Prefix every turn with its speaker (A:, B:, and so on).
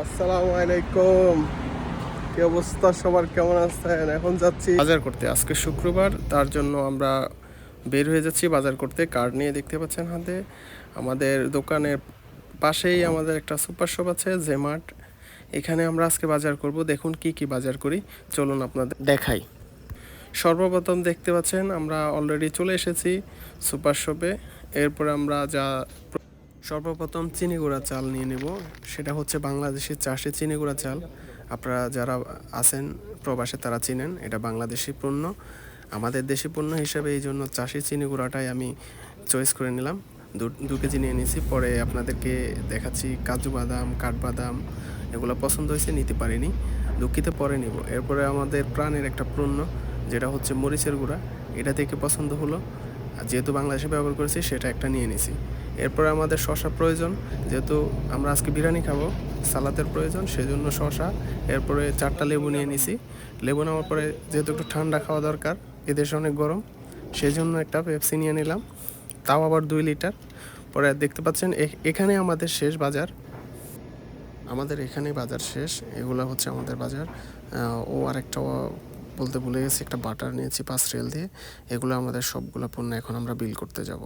A: আসসালামু আলাইকুম। কি অবস্থা সবার, কেমন আছেন? এখন যাচ্ছি বাজার করতে। আজকে শুক্রবার, তার জন্য আমরা বের হয়ে যাচ্ছি বাজার করতে। কার্ড নিয়ে দেখতে পাচ্ছেন হাতে। আমাদের দোকানের পাশেই আমাদের একটা সুপার শপ আছে, জেমার্ট। এখানে আমরা আজকে বাজার করব। দেখুন কি কি বাজার করি, চলুন আপনাদের দেখাই। সর্বপ্রথম দেখতে পাচ্ছেন আমরা অলরেডি চলে এসেছি সুপার শপে। এরপরে আমরা সর্বপ্রথম চিনি গুঁড়া চাল নিয়ে নেব। সেটা হচ্ছে বাংলাদেশের চাষি চিনি গুঁড়া চাল। আপনারা যারা আছেন প্রবাসে তারা চিনেন, এটা বাংলাদেশি পণ্য, আমাদের দেশি পণ্য হিসেবে এই জন্য চাষি চিনি গুঁড়াটাই আমি চয়েস করে নিলাম। 2 কেজি নিয়ে নিয়েছি। পরে আপনাদেরকে দেখাচ্ছি কাজু বাদাম, কাঠবাদাম, এগুলো পছন্দ হয়েছে, নিতে পারিনি, দুঃখিত, পরে নিব। এরপরে আমাদের প্রাণের একটা পণ্য যেটা হচ্ছে মরিচের গুঁড়া, এটা থেকে পছন্দ হলো, যেহেতু বাংলাদেশে ব্যবহার করেছি সেটা একটা নিয়ে নিছি। এরপরে আমাদের শসা প্রয়োজন, যেহেতু আমরা আজকে বিরিয়ানি খাবো, সালাদের প্রয়োজন, সেজন্য শসা। এরপরে 4টা লেবু নিয়ে নিছি। লেবু নেওয়ার পরে যেহেতু একটু ঠান্ডা খাওয়া দরকার, এদেশে অনেক গরম, সেই জন্য একটা পেপসি নিয়ে নিলাম, তাও আবার 2 লিটার। পরে দেখতে পাচ্ছেন এখানে আমাদের শেষ বাজার, আমাদের এখানেই বাজার শেষ। এগুলো হচ্ছে আমাদের বাজার। আরেকটা বলতে ভুলে গেছি, একটা বাটার নিয়েছি 5 রিয়াল দিয়ে। এগুলো আমাদের সবগুলো পণ্য এখন আমরা বিল করতে যাব।